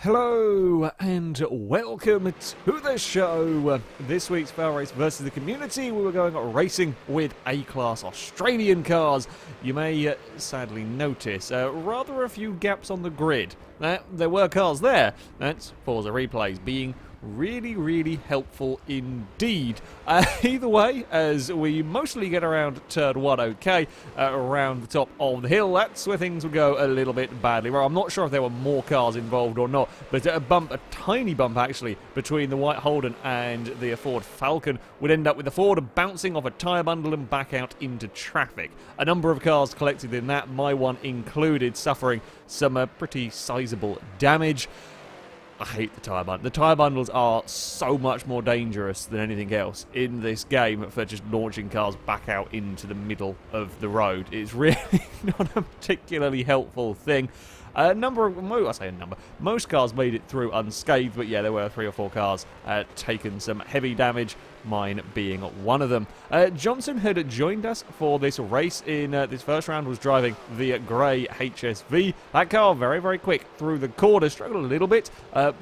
Hello and welcome to the show. This week's FailRace versus the community, we were going racing with A-Class Australian cars. You may sadly notice rather a few gaps on the grid. There were cars there. That's Forza replays being really helpful indeed. Either way, as we mostly get around turn 1 okay, around the top of the hill, that's where things would go a little bit badly. Well, I'm not sure if there were more cars involved or not, but a tiny bump actually, between the white Holden and the Ford Falcon would end up with the Ford bouncing off a tyre bundle and back out into traffic. A number of cars collected in that, my one included, suffering some pretty sizable damage. I hate the tyre bundle. The tyre bundles are so much more dangerous than anything else in this game for just launching cars back out into the middle of the road. It's really not a particularly helpful thing. Most cars made it through unscathed, but yeah, there were 3 or 4 cars taken some heavy damage, mine being one of them. Johnson had joined us for this race in this first round, was driving the grey HSV. That car very quick through the corner, struggled a little bit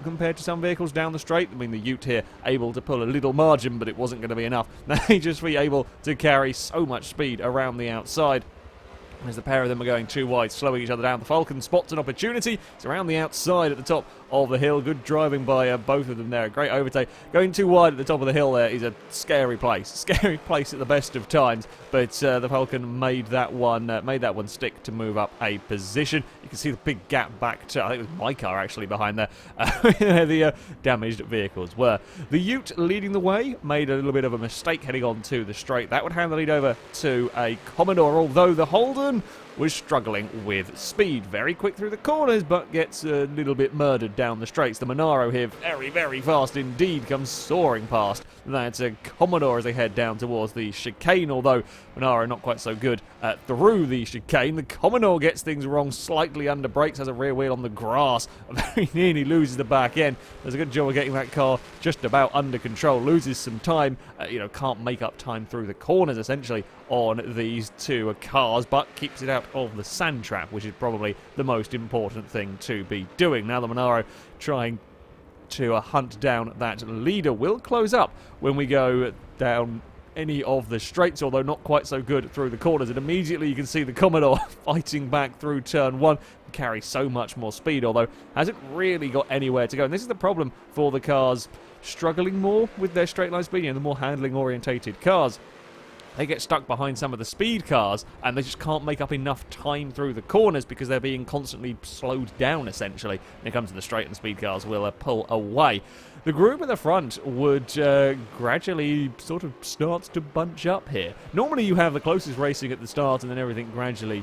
compared to some vehicles down the straight. I mean, the Ute here able to pull a little margin, but it wasn't going to be enough. The HSV able to carry so much speed around the outside. As the pair of them are going too wide, slowing each other down. The Falcon spots an opportunity. It's around the outside at the top of the hill. Good driving by both of them there. Great overtake. Going too wide at the top of the hill there is a scary place. Scary place at the best of times. But the Falcon made that one stick to move up a position. You can see the big gap back to, I think it was my car actually behind there, where the damaged vehicles were. The Ute leading the way made a little bit of a mistake heading on to the straight. That would hand the lead over to a Commodore, although the Holden was struggling with speed. Very quick through the corners, but gets a little bit murdered down the straights. The Monaro here, very fast indeed, comes soaring past. That's a Commodore as they head down towards the chicane, although Monaro not quite so good through the chicane. The Commodore gets things wrong, slightly under brakes, has a rear wheel on the grass, very nearly loses the back end. Does a good job of getting that car just about under control, loses some time, can't make up time through the corners essentially on these 2 cars, but keeps it out of the sand trap, which is probably the most important thing to be doing. Now the Monaro trying to hunt down that leader will close up when we go down any of the straights, although not quite so good through the corners. And immediately you can see the Commodore fighting back through turn 1, carries so much more speed, although hasn't really got anywhere to go. And this is the problem for the cars struggling more with their straight line speed, the more handling orientated cars. They get stuck behind some of the speed cars and they just can't make up enough time through the corners because they're being constantly slowed down essentially. When it comes to the straight, and speed cars will pull away. The group at the front would gradually sort of start to bunch up here. Normally you have the closest racing at the start and then everything gradually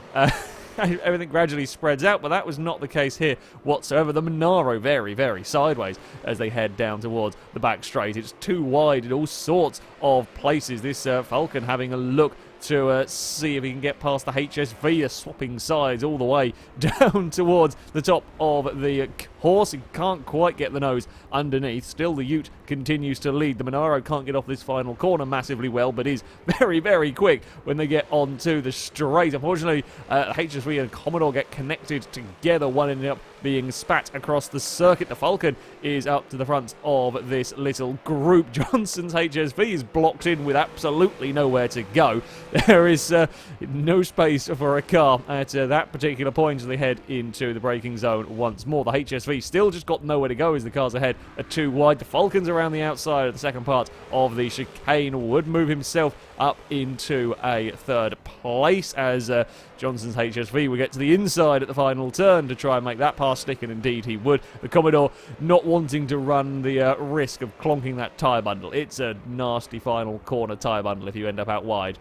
spreads out, but that was not the case here whatsoever. The Monaro very sideways as they head down towards the back straight. It's too wide in all sorts of places. This Falcon having a look to see if he can get past the HSV, swapping sides all the way down towards the top of the course. He can't quite get the nose underneath. Still, the Ute continues to lead. The Monaro can't get off this final corner massively well, but is very quick when they get onto the straight. Unfortunately, HSV and Commodore get connected together, one ending up being spat across the circuit. The Falcon is up to the front of this little group. Johnson's HSV is blocked in with absolutely nowhere to go. There is no space for a car at that particular point as they head into the braking zone once more. The HSV still just got nowhere to go as the cars ahead are too wide. The Falcon's around the outside of the second part of the chicane would move himself up into a 3rd place as Johnson's HSV would get to the inside at the final turn to try and make that pass stick, and indeed he would. The Commodore not wanting to run the risk of clonking that tyre bundle. It's a nasty final corner tyre bundle if you end up out wide.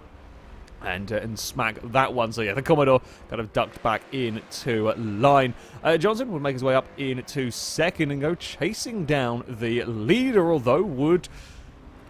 And smack that one. So yeah, the Commodore kind of ducked back into line. Johnson would make his way up into 2nd and go chasing down the leader, although would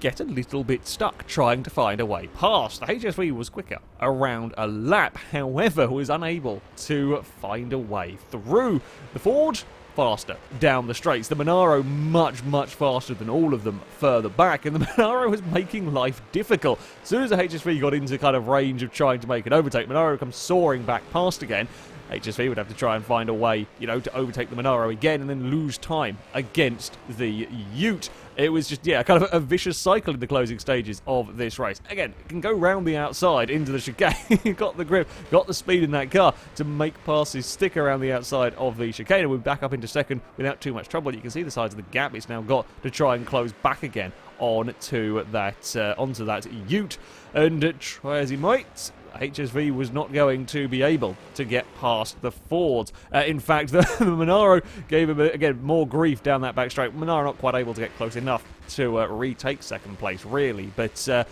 get a little bit stuck trying to find a way past. The HSV was quicker around a lap, however was unable to find a way through. The Ford faster down the straights. The Monaro much faster than all of them further back, and the Monaro was making life difficult. As soon as the HSV got into kind of range of trying to make an overtake, Monaro comes soaring back past again. HSV would have to try and find a way, you know, to overtake the Monaro again and then lose time against the Ute. It was just, yeah, kind of a vicious cycle in the closing stages of this race. Again, it can go round the outside into the chicane. Got the grip, got the speed in that car to make passes stick around the outside of the chicane. And we're back up into second without too much trouble. You can see the size of the gap it's now got to try and close back again onto that Ute. And try as he might, HSV was not going to be able to get past the Fords. In fact, the Monaro gave him, again, more grief down that back straight. Monaro not quite able to get close enough to retake second place, really. But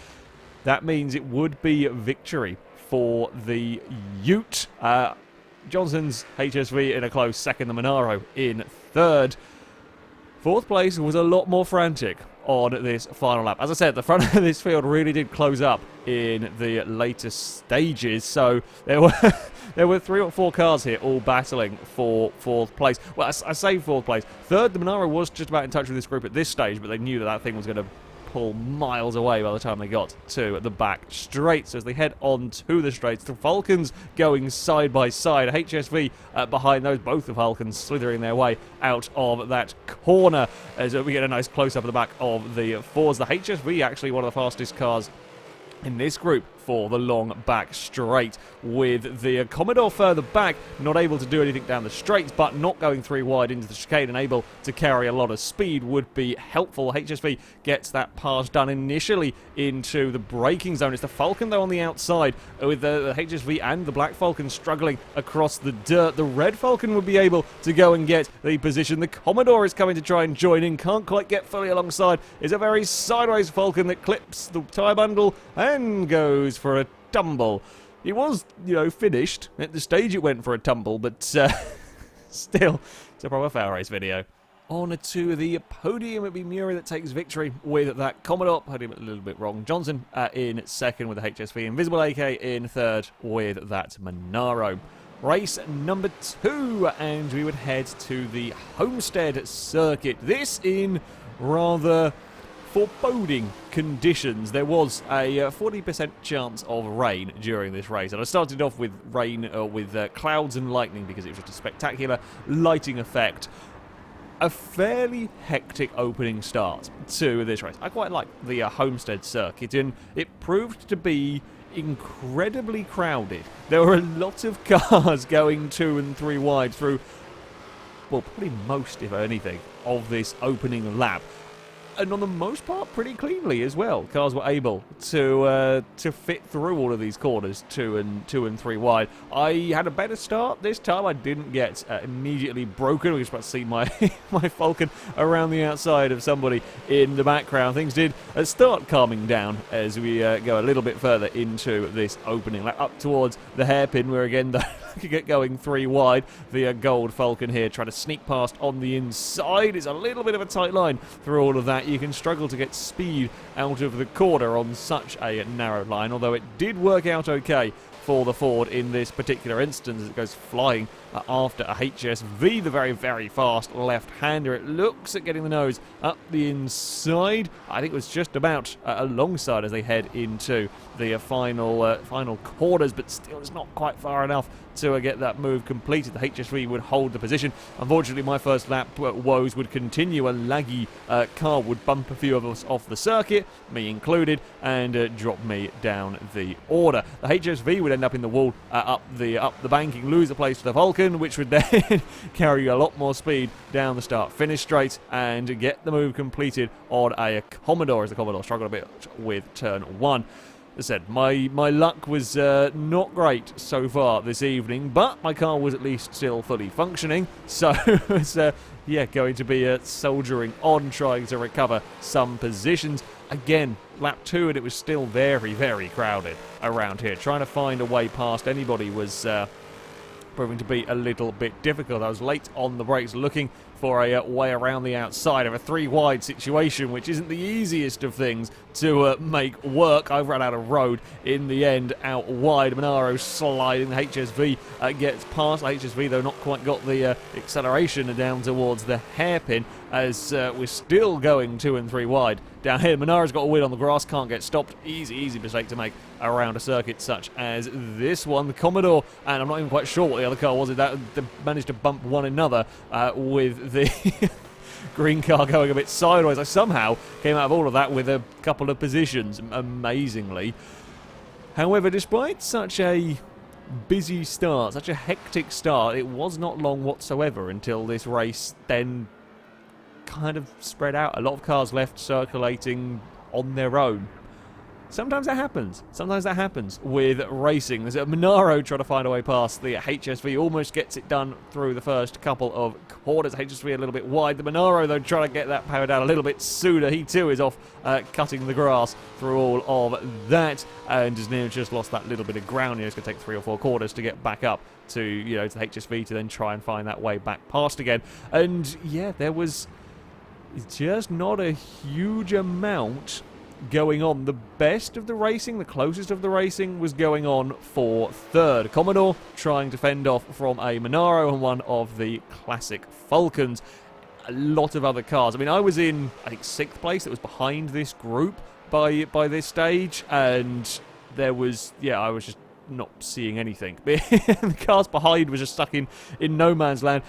that means it would be victory for the Ute. Johnson's HSV in a close second, the Monaro in third. Fourth place was a lot more frantic on this final lap. As I said, the front of this field really did close up in the later stages, so there were 3 or 4 cars here all battling for fourth place. Well, I say fourth place. Third, the Monaro was just about in touch with this group at this stage, but they knew that thing was going to pull miles away by the time they got to the back straights. As they head on to the straights, the Falcons going side by side. HSV behind those, both the Falcons slithering their way out of that corner as we get a nice close-up of the back of the Fords. The HSV actually one of the fastest cars in this group for the long back straight, with the Commodore further back, not able to do anything down the straights, but not going 3 wide into the chicane and able to carry a lot of speed would be helpful. HSV gets that pass done initially into the braking zone. It's the Falcon, though, on the outside, with the HSV and the Black Falcon struggling across the dirt. The Red Falcon would be able to go and get the position. The Commodore is coming to try and join in, can't quite get fully alongside. It's a very sideways Falcon that clips the tyre bundle and goes for a tumble. It was, you know, finished. At the stage it went for a tumble, but still, it's a proper FailRace video. On to the podium, it'll be Muri that takes victory with that Commodore. Podium a little bit wrong. Johnson in second with the HSV. Invisible AK in third with that Monaro. Race number 2, and we would head to the Homestead circuit. This in rather foreboding conditions. There was a 40% chance of rain during this race, and I started off with rain, with clouds and lightning, because it was just a spectacular lighting effect. A fairly hectic opening start to this race. I quite like the Homestead circuit, and it proved to be incredibly crowded. There were a lot of cars going 2 and 3 wide through, well, probably most, if anything, of this opening lap. And on the most part, pretty cleanly as well. Cars were able to fit through all of these corners, 2 and 3 wide. I had a better start this time. I didn't get immediately broken. We just about to see my my Falcon around the outside of somebody in the background. Things did start calming down as we go a little bit further into this opening lap, up towards the hairpin, where again could get going 3 wide. The gold Falcon here trying to sneak past on the inside. It's a little bit of a tight line through all of that. You can struggle to get speed out of the corner on such a narrow line, although it did work out okay for the Ford in this particular instance as it goes flying after a HSV, the very, very fast left-hander. It looks at getting the nose up the inside. I think it was just about alongside as they head into the final corners, but still it's not quite far enough to get that move completed. The HSV would hold the position. Unfortunately, my first lap woes would continue. A laggy car would bump a few of us off the circuit, me included, and drop me down the order. The HSV would end up in the wall up the banking, lose the place to the Falcon, which would then carry a lot more speed down the start-finish straight and get the move completed on a Commodore, as the Commodore struggled a bit with turn 1. As I said, my luck was not great so far this evening, but my car was at least still fully functioning, so it's going to be soldiering on, trying to recover some positions. Again, lap 2, and it was still very, very crowded around here. Trying to find a way past anybody was proving to be a little bit difficult. I was late on the brakes, looking for a way around the outside of a 3 wide situation, which isn't the easiest of things to make work. I ran out of road in the end, out wide. Monaro sliding. The HSV gets past. HSV, though, not quite got the acceleration down towards the hairpin, as we're still going 2 and 3 wide down here. Monaro's got a wheel on the grass, can't get stopped. Easy mistake to make around a circuit such as this one. The Commodore, and I'm not even quite sure what the other car was, that managed to bump one another with the green car going a bit sideways. I somehow came out of all of that with a couple of positions, amazingly. However, despite such a busy start, such a hectic start, it was not long whatsoever until this race then kind of spread out. A lot of cars left circulating on their own. Sometimes that happens. Sometimes that happens with racing. There's a Monaro trying to find a way past the HSV. Almost gets it done through the first couple of quarters. HSV a little bit wide. The Monaro, though, trying to get that power down a little bit sooner. He, too, is off cutting the grass through all of that. And has now just lost that little bit of ground. It's going to take 3 or 4 quarters to get back up to, to the HSV to then try and find that way back past again. And, yeah, there was just not a huge amount going on. The best of the racing, the closest of the racing, was going on for third. Commodore trying to fend off from a Monaro and one of the classic Falcons. A lot of other cars. I mean, I was in, I think, 6th place. It was behind this group by this stage, and there was, I was just not seeing anything. The cars behind was just stuck in no man's land.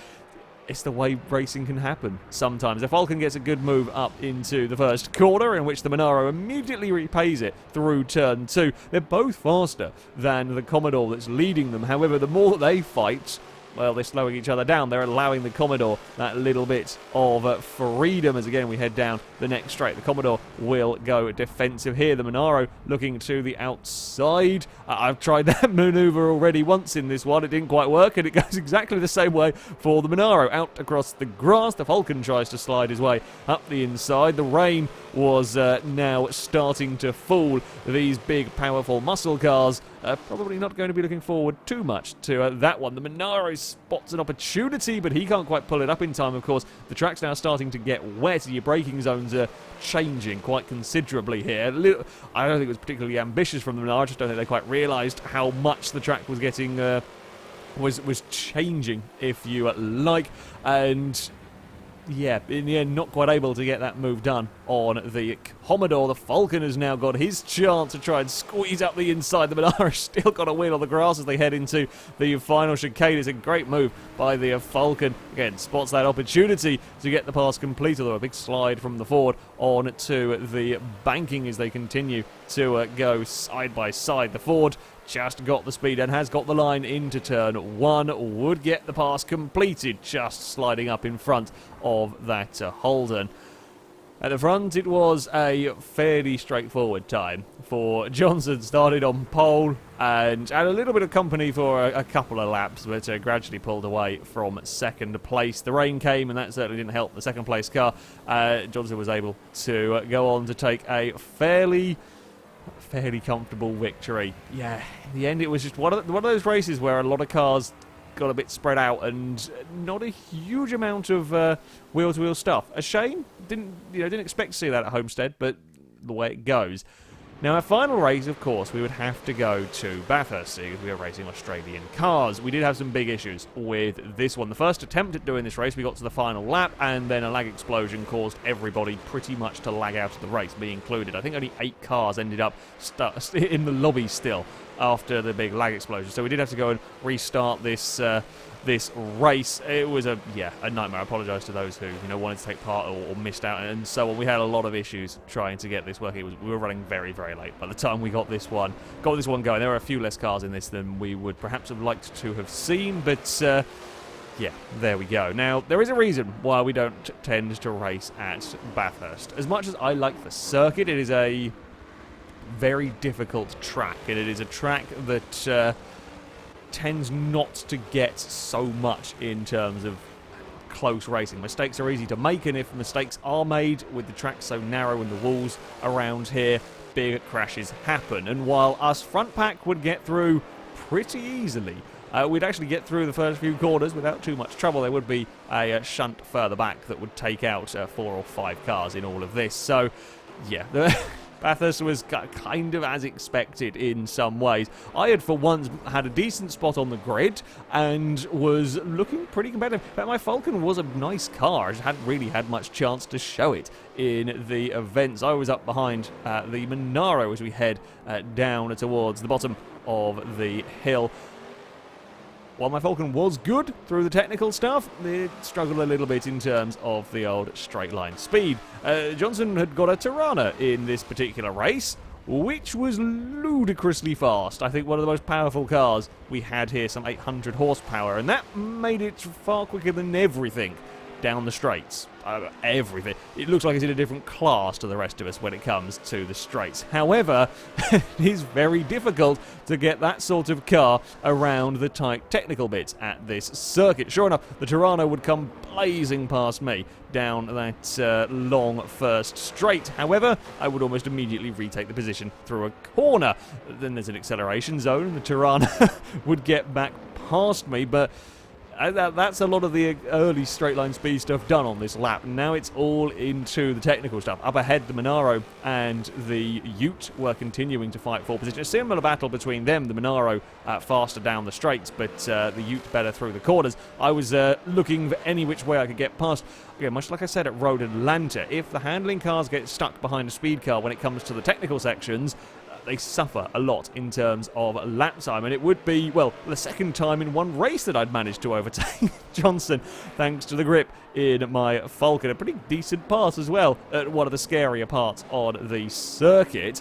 It's the way racing can happen sometimes. The Falcon gets a good move up into the first corner, in which the Monaro immediately repays it through turn 2. They're both faster than the Commodore that's leading them. However, the more that they fight, well, they're slowing each other down. They're allowing the Commodore that little bit of freedom as, again, we head down the next straight. The Commodore will go defensive here. The Monaro looking to the outside. I've tried that maneuver already once in this one. It didn't quite work, and it goes exactly the same way for the Monaro. Out across the grass. The Falcon tries to slide his way up the inside. The rain was now starting to fall. These big, powerful muscle cars probably not going to be looking forward too much to that one. The Monaro spots an opportunity, but he can't quite pull it up in time, of course. The track's now starting to get wet. Your braking zones are changing quite considerably here. I don't think it was particularly ambitious from the Monaro. I just don't think they quite realised how much the track was getting was changing, if you like. And yeah, in the end, not quite able to get that move done on the Commodore. The Falcon has now got his chance to try and squeeze up the inside. The Monaro still got a wheel on the grass as they head into the final chicane. It's a great move by the Falcon. Again, spots that opportunity to get the pass complete, although a big slide from the Ford on to the banking as they continue to go side by side. The Ford just got the speed and has got the line into turn 1. Would get the pass completed, just sliding up in front of that Holden. At the front, it was a fairly straightforward time for Johnson. Started on pole and had a little bit of company for a couple of laps, but gradually pulled away from second place. The rain came, and that certainly didn't help the second place car. Johnson was able to go on to take a fairly comfortable victory. Yeah, in the end, it was just one of those races where a lot of cars got a bit spread out and not a huge amount of wheel-to-wheel stuff. A shame. Didn't expect to see that at Homestead, but the way it goes. Now, our final race, of course, we would have to go to Bathurst because we are racing Australian cars. We did have some big issues with this one. The first attempt at doing this race, we got to the final lap, and then a lag explosion caused everybody pretty much to lag out of the race, me included. I think only 8 cars ended up in the lobby still after the big lag explosion. So we did have to go and restart this race. It was a nightmare. I apologise to those who wanted to take part or missed out and so on. We had a lot of issues trying to get this working. We were running very, very late by the time we got this one going. There were a few less cars in this than we would perhaps have liked to have seen, but yeah, there we go. Now, there is a reason why we don't tend to race at Bathurst. As much as I like the circuit, it is a very difficult track, and it is a track that tends not to get so much in terms of close racing. Mistakes are easy to make, and if mistakes are made with the track so narrow and the walls around here, big crashes happen. And while us front pack would get through pretty easily, we'd actually get through the first few corners without too much trouble. There would be a shunt further back that would take out 4 or 5 cars in all of this. So yeah, Bathurst was kind of as expected in some ways. I had for once had a decent spot on the grid and was looking pretty competitive. In fact, my Falcon was a nice car. I just hadn't really had much chance to show it in the events. I was up behind the Monaro as we head down towards the bottom of the hill. While my Falcon was good through the technical stuff, it struggled a little bit in terms of the old straight line speed. Johnson had got a Tirana in this particular race, which was ludicrously fast. I think one of the most powerful cars we had here, some 800 horsepower, and that made it far quicker than everything down the straights. Everything. It looks like it's in a different class to the rest of us when it comes to the straights. However, it is very difficult to get that sort of car around the tight technical bits at this circuit. Sure enough, the Tirana would come blazing past me down that long first straight. However, I would almost immediately retake the position through a corner. Then there's an acceleration zone, and the Tirana would get back past me, but that's a lot of the early straight line speed stuff done on this lap. Now it's all into the technical stuff. Up ahead, the Monaro and the Ute were continuing to fight for position. A similar battle between them. The Monaro faster down the straights, but the Ute better through the corners. I was looking for any which way I could get past. Again, much like I said at Road Atlanta, if the handling cars get stuck behind a speed car when it comes to the technical sections, they suffer a lot in terms of lap time, and it would be, well, the second time in one race that I'd managed to overtake Johnson thanks to the grip in my Falcon. A pretty decent pass as well at one of the scarier parts on the circuit.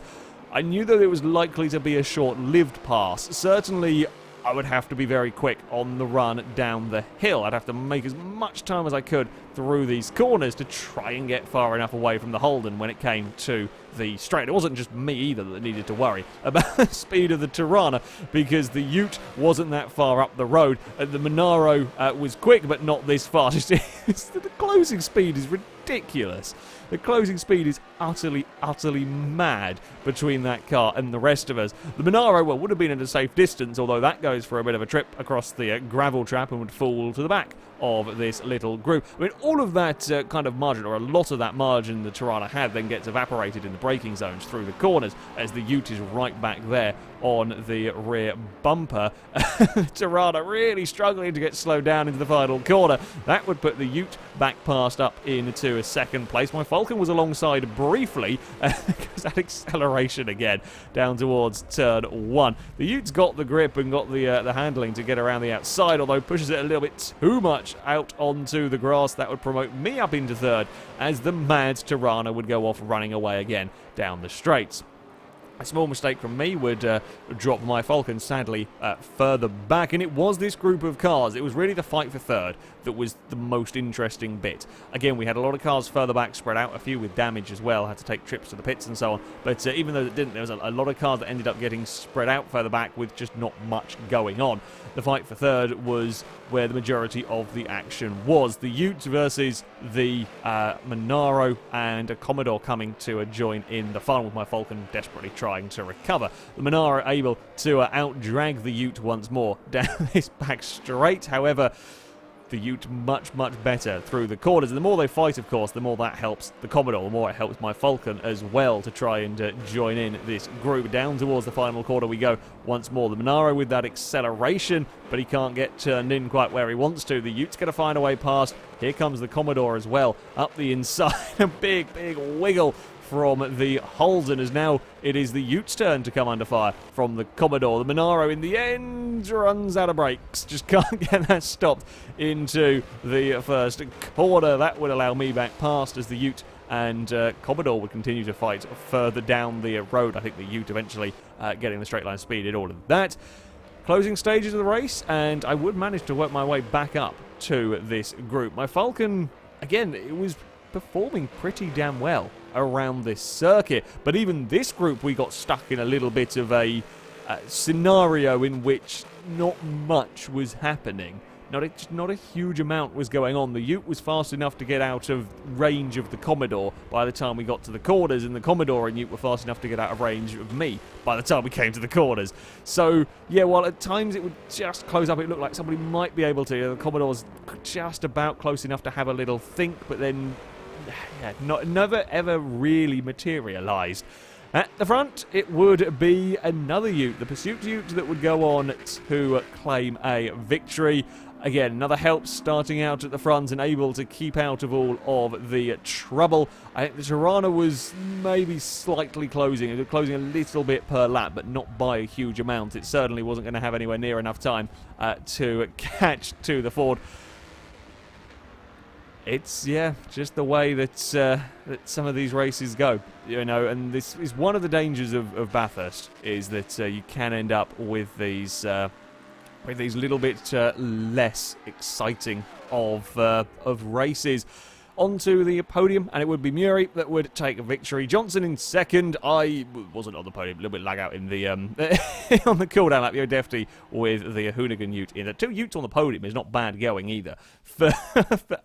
I knew that it was likely to be a short-lived pass. Certainly, I would have to be very quick on the run down the hill. I'd have to make as much time as I could through these corners to try and get far enough away from the Holden when it came to the straight. It wasn't just me either that needed to worry about the speed of the Tirana, because the Ute wasn't that far up the road. The Monaro was quick, but not this fast. The closing speed is ridiculous. The closing speed is utterly, utterly mad between that car and the rest of us. The Monaro, well, would have been at a safe distance, although that goes for a bit of a trip across the gravel trap and would fall to the back of this little group. I mean, all of that kind of margin, or a lot of that margin the Tirana had, then gets evaporated in the braking zones through the corners as the Ute is right back there on the rear bumper. Tirana really struggling to get slowed down into the final corner. That would put the Ute back past up into a second place. My Falcon was alongside briefly because that acceleration again down towards turn 1. The Ute's got the grip and got the handling to get around the outside, although pushes it a little bit too much out onto the grass. That would promote me up into third as the mad Tirana would go off running away again down the straights. A small mistake from me would drop my Falcon, sadly, further back, and it was this group of cars. It was really the fight for third that was the most interesting bit. Again, we had a lot of cars further back spread out, a few with damage as well, had to take trips to the pits and so on, but even though it didn't, there was a lot of cars that ended up getting spread out further back with just not much going on. The fight for third was where the majority of the action was. The Ute versus the Monaro, and a Commodore coming to join in the fun, with my Falcon desperately trying to recover. The Monaro able to out-drag the Ute once more down this back straight. However, the Ute much, much better through the corners. And the more they fight, of course, the more that helps the Commodore, the more it helps my Falcon as well to try and join in this group. Down towards the final corner we go once more. The Monaro with that acceleration, but he can't get turned in quite where he wants to. The Ute's going to find a way past. Here comes the Commodore as well, up the inside. A big, big wiggle from the Holden, as now it is the Ute's turn to come under fire from the Commodore. The Monaro in the end runs out of brakes, just can't get that stopped into the first corner. That would allow me back past as the Ute and Commodore would continue to fight further down the road. I think the Ute eventually getting the straight line speed in order of that. Closing stages of the race, and I would manage to work my way back up to this group. My Falcon, again, it was performing pretty damn well around this circuit, but even this group we got stuck in a little bit of a scenario in which not much was happening. Not a huge amount was going on. The Ute was fast enough to get out of range of the Commodore by the time we got to the corners, and the Commodore and Ute were fast enough to get out of range of me by the time we came to the corners. So, yeah, while at times it would just close up, it looked like somebody might be able to. The Commodore's just about close enough to have a little think, but then never ever really materialised. At the front, it would be another ute, the Pursuit ute, that would go on to claim a victory. Again, another help starting out at the front and able to keep out of all of the trouble. I think the Tirana was maybe slightly closing. It was closing a little bit per lap, but not by a huge amount. It certainly wasn't going to have anywhere near enough time to catch to the Ford. It's, yeah, just the way that some of these races go, you know, and this is one of the dangers of Bathurst, is that you can end up with these little bit less exciting of races. Onto the podium, and it would be Murray that would take a victory. Johnson in second. I wasn't on the podium, a little bit lag out in the on the cooldown lap. You're definitely with the Hoonigan ute in it. 2 utes on the podium is not bad going either for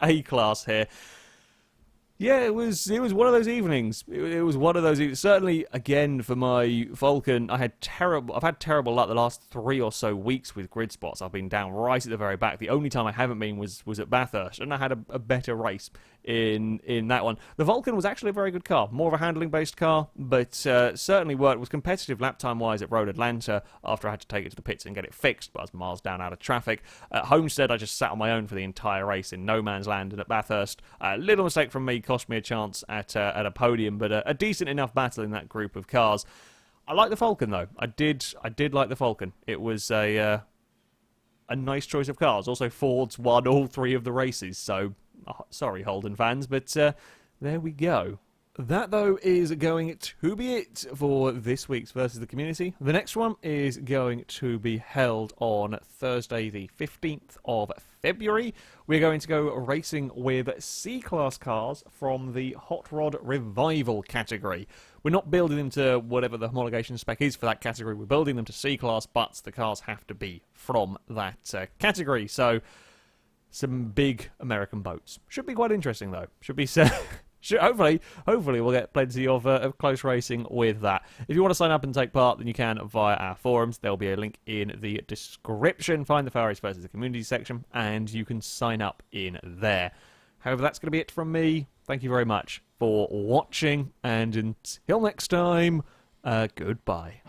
A class here. Yeah, it was one of those evenings. It was one of those evenings. Certainly, again, for my Falcon, I've had terrible luck the last 3 or so weeks with grid spots. I've been down right at the very back. The only time I haven't been was at Bathurst, and I had a better race in that one. The Vulcan was actually a very good car, more of a handling-based car, but certainly worked. Was competitive lap time-wise at Road Atlanta after I had to take it to the pits and get it fixed, but I was miles down out of traffic. At Homestead, I just sat on my own for the entire race in no man's land, and at Bathurst, a little mistake from me cost me a chance at a podium, but a decent enough battle in that group of cars. I like the Falcon though. I did like the Falcon. It was a nice choice of cars. Also, Ford's won all 3 of the races, so sorry Holden fans, but there we go. That, though, is going to be it for this week's Versus the Community. The next one is going to be held on Thursday, the 15th of February. We're going to go racing with C-Class cars from the Hot Rod Revival category. We're not building them to whatever the homologation spec is for that category. We're building them to C-Class, but the cars have to be from that category. So, some big American boats. Should be quite interesting, though. Should be... Hopefully we'll get plenty of close racing with that. If you want to sign up and take part, then you can via our forums. There'll be a link in the description. Find the FailRace versus the community section, and you can sign up in there. However, that's going to be it from me. Thank you very much for watching, and until next time, goodbye.